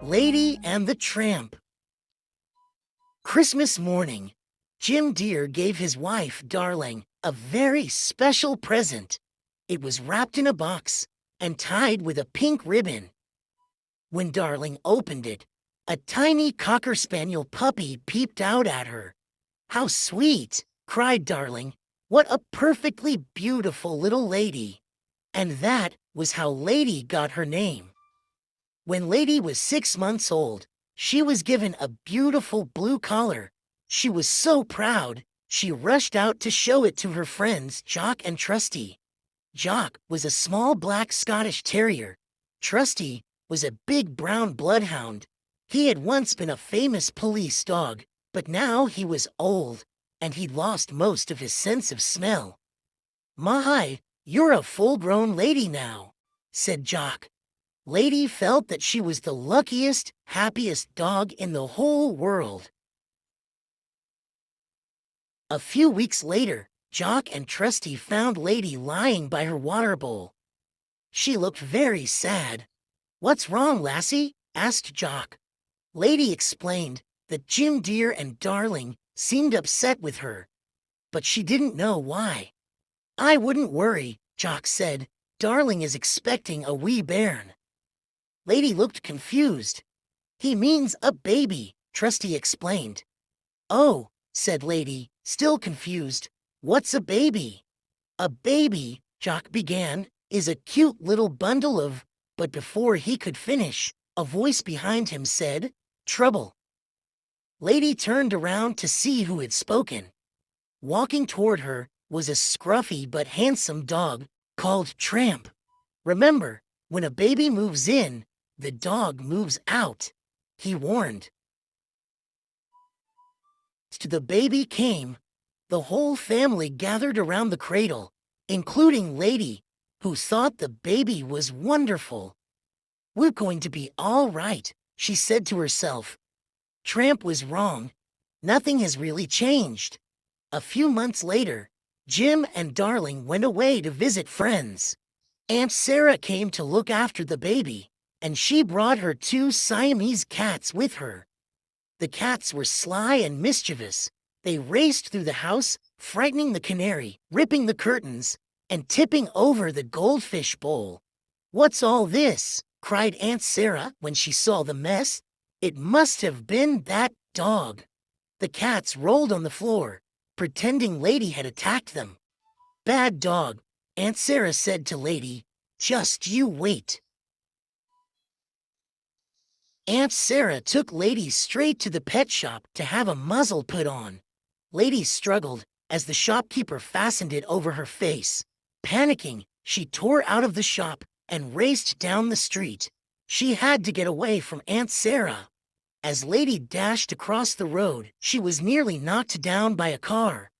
Lady and the Tramp. Christmas morning, Jim Dear gave his wife, Darling, a very special present. It was wrapped in a box and tied with a pink ribbon. When Darling opened it, a tiny Cocker Spaniel puppy peeped out at her. "How sweet!" cried Darling. "What a perfectly beautiful little lady." And that was how Lady got her name. When Lady was 6 months old, she was given a beautiful blue collar. She was so proud, she rushed out to show it to her friends Jock and Trusty. Jock was a small black Scottish terrier. Trusty was a big brown bloodhound. He had once been a famous police dog, but now he was old, and he'd lost most of his sense of smell. "My, you're a full-grown lady now," said Jock. Lady felt that she was the luckiest, happiest dog in the whole world. A few weeks later, Jock and Trusty found Lady lying by her water bowl. She looked very sad. "What's wrong, lassie?" asked Jock. Lady explained that Jim Dear and Darling seemed upset with her, but she didn't know why. "I wouldn't worry," Jock said. "Darling is expecting a wee bairn." Lady looked confused. "He means a baby," Trusty explained. "Oh," said Lady, still confused. "What's a baby?" "A baby," Jock began, "is a cute little bundle of—" But before he could finish, a voice behind him said, "Trouble." Lady turned around to see who had spoken. Walking toward her was a scruffy but handsome dog called Tramp. "Remember, when a baby moves in, the dog moves out," he warned. The baby came. The whole family gathered around the cradle, including Lady, who thought the baby was wonderful. "We're going to be all right," she said to herself. Tramp was wrong. Nothing has really changed. A few months later, Jim and Darling went away to visit friends. Aunt Sarah came to look after the baby, and she brought her 2 Siamese cats with her. The cats were sly and mischievous. They raced through the house, frightening the canary, ripping the curtains, and tipping over the goldfish bowl. "What's all this?" cried Aunt Sarah when she saw the mess. "It must have been that dog." The cats rolled on the floor, pretending Lady had attacked them. "Bad dog," Aunt Sarah said to Lady. "Just you wait." Aunt Sarah took Lady straight to the pet shop to have a muzzle put on. Lady struggled as the shopkeeper fastened it over her face. Panicking, she tore out of the shop and raced down the street. She had to get away from Aunt Sarah. As Lady dashed across the road, she was nearly knocked down by a car.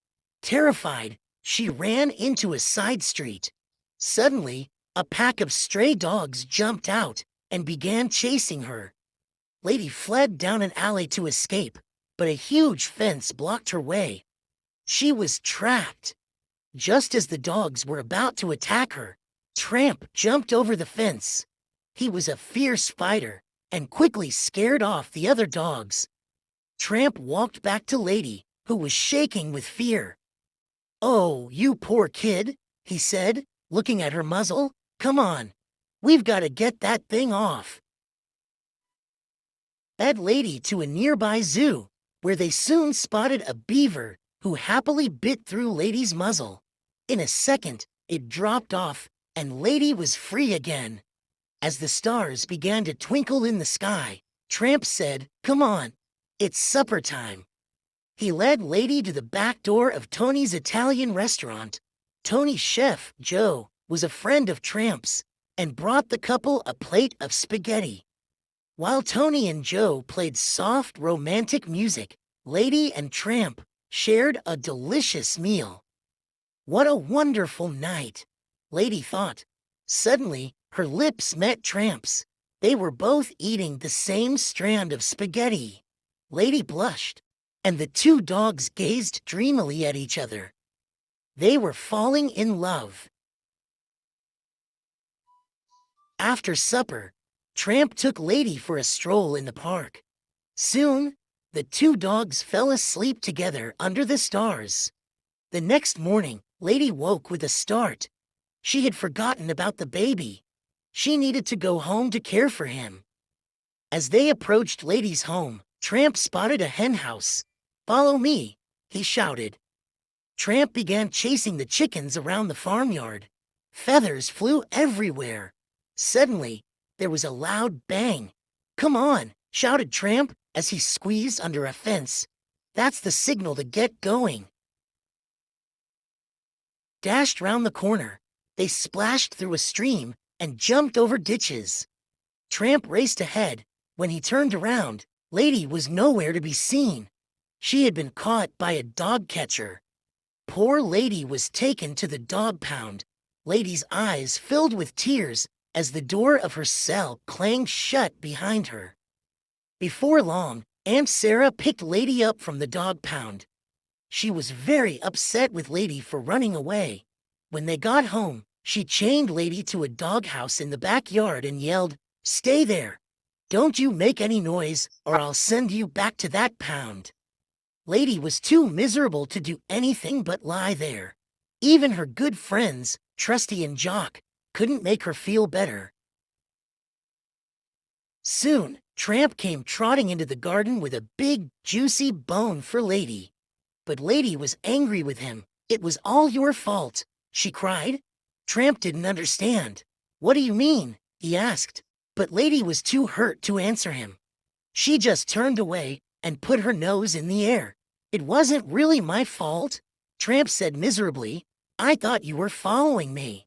Terrified, she ran into a side street. Suddenly, a pack of stray dogs jumped out and began chasing her. Lady fled down an alley to escape, but a huge fence blocked her way. She was trapped. Just as the dogs were about to attack her, Tramp jumped over the fence. He was a fierce fighter and quickly scared off the other dogs. Tramp walked back to Lady, who was shaking with fear. "Oh, you poor kid," he said, looking at her muzzle. "Come on, we've got to get that thing off." Led Lady to a nearby zoo, where they soon spotted a beaver who happily bit through Lady's muzzle. In a second, it dropped off, and Lady was free again. As the stars began to twinkle in the sky, Tramp said, "Come on, it's supper time." He led Lady to the back door of Tony's Italian restaurant. Tony's chef, Joe, was a friend of Tramp's and brought the couple a plate of spaghetti. While Tony and Joe played soft, romantic music, Lady and Tramp shared a delicious meal. What a wonderful night, Lady thought. Suddenly, her lips met Tramp's. They were both eating the same strand of spaghetti. Lady blushed, and the 2 dogs gazed dreamily at each other. They were falling in love. After supper, Tramp took Lady for a stroll in the park. Soon, the two dogs fell asleep together under the stars. The next morning, Lady woke with a start. She had forgotten about the baby. She needed to go home to care for him. As they approached Lady's home, Tramp spotted a hen house. "Follow me," he shouted. Tramp began chasing the chickens around the farmyard. Feathers flew everywhere. Suddenly, there was a loud bang. "Come on," shouted Tramp as he squeezed under a fence. "That's the signal to get going." Dashed round the corner, they splashed through a stream and jumped over ditches. Tramp raced ahead. When he turned around, Lady was nowhere to be seen. She had been caught by a dog catcher. Poor Lady was taken to the dog pound. Lady's eyes filled with tears as the door of her cell clanged shut behind her. Before long, Aunt Sarah picked Lady up from the dog pound. She was very upset with Lady for running away. When they got home, she chained Lady to a doghouse in the backyard and yelled, "Stay there! Don't you make any noise, or I'll send you back to that pound." Lady was too miserable to do anything but lie there. Even her good friends, Trusty and Jock, couldn't make her feel better. Soon, Tramp came trotting into the garden with a big, juicy bone for Lady. But Lady was angry with him. "It was all your fault," she cried. Tramp didn't understand. "What do you mean?" he asked. But Lady was too hurt to answer him. She just turned away and put her nose in the air. "It wasn't really my fault," Tramp said miserably. "I thought you were following me."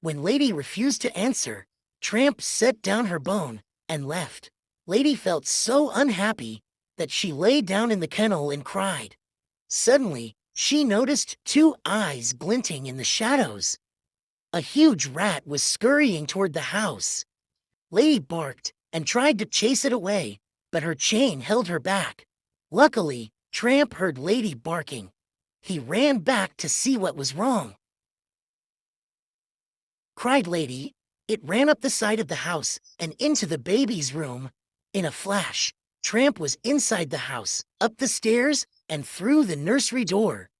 When Lady refused to answer, Tramp set down her bone and left. Lady felt so unhappy that she lay down in the kennel and cried. Suddenly, she noticed two eyes glinting in the shadows. A huge rat was scurrying toward the house. Lady barked and tried to chase it away, but her chain held her back. Luckily, Tramp heard Lady barking. He ran back to see what was wrong. Cried Lady. It ran up the side of the house and into the baby's room. In a flash, Tramp was inside the house, up the stairs, and through the nursery door.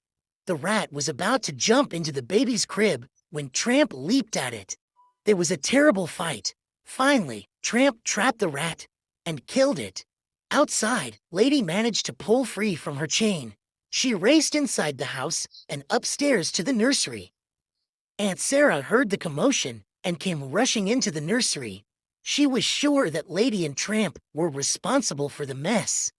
The rat was about to jump into the baby's crib when Tramp leaped at it. There was a terrible fight. Finally, Tramp trapped the rat and killed it. Outside, Lady managed to pull free from her chain. She raced inside the house and upstairs to the nursery. Aunt Sarah heard the commotion and came rushing into the nursery. She was sure that Lady and Tramp were responsible for the mess.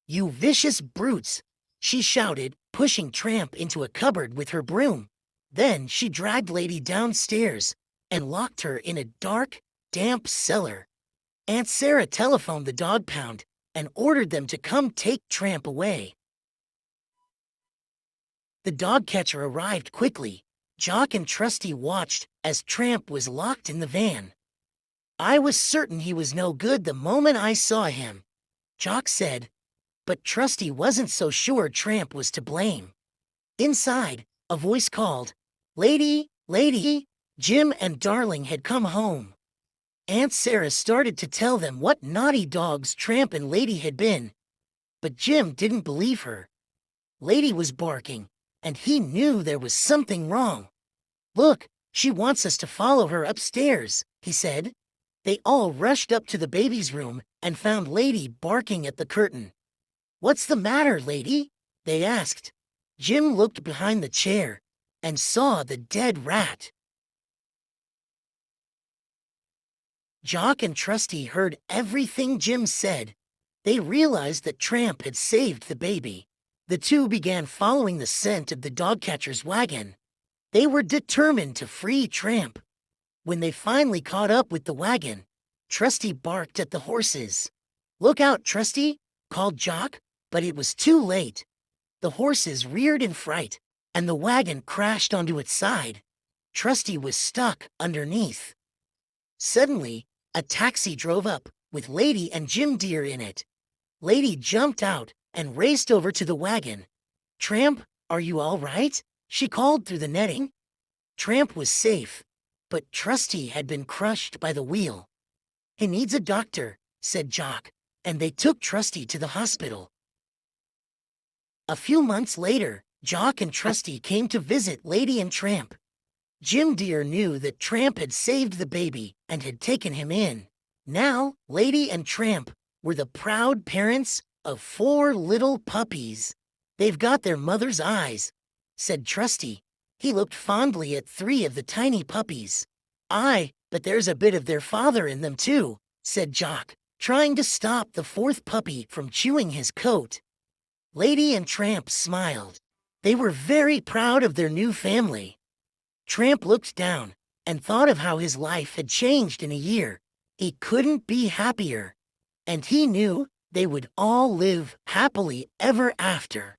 "You vicious brutes!" she shouted, pushing Tramp into a cupboard with her broom. Then she dragged Lady downstairs and locked her in a dark, damp cellar. Aunt Sarah telephoned the dog pound and ordered them to come take Tramp away. The dog catcher arrived quickly. Jock and Trusty watched as Tramp was locked in the van. "I was certain he was no good the moment I saw him," Jock said, but Trusty wasn't so sure Tramp was to blame. Inside, a voice called, "Lady, Lady!" Jim and Darling had come home. Aunt Sarah started to tell them what naughty dogs Tramp and Lady had been, but Jim didn't believe her. Lady was barking, and he knew there was something wrong. "Look, she wants us to follow her upstairs," he said. They all rushed up to the baby's room and found Lady barking at the curtain. "What's the matter, Lady?" they asked. Jim looked behind the chair and saw the dead rat. Jock and Trusty heard everything Jim said. They realized that Tramp had saved the baby. The two began following the scent of the dog catcher's wagon. They were determined to free Tramp. When they finally caught up with the wagon, Trusty barked at the horses. "Look out, Trusty!" called Jock, but it was too late. The horses reared in fright, and the wagon crashed onto its side. Trusty was stuck underneath. Suddenly, a taxi drove up, with Lady and Jim Deer in it. Lady jumped out and raced over to the wagon. "Tramp, are you all right?" she called through the netting. Tramp was safe, but Trusty had been crushed by the wheel. "He needs a doctor," said Jock, and they took Trusty to the hospital. A few months later, Jock and Trusty came to visit Lady and Tramp. Jim Deer knew that Tramp had saved the baby and had taken him in. Now, Lady and Tramp were the proud parents of 4 little puppies. "They've got their mother's eyes," said Trusty. He looked fondly at 3 of the tiny puppies. "Aye, but there's a bit of their father in them too," said Jock, trying to stop the 4th puppy from chewing his coat. Lady and Tramp smiled. They were very proud of their new family. Tramp looked down and thought of how his life had changed in a year. He couldn't be happier. And he knew they would all live happily ever after.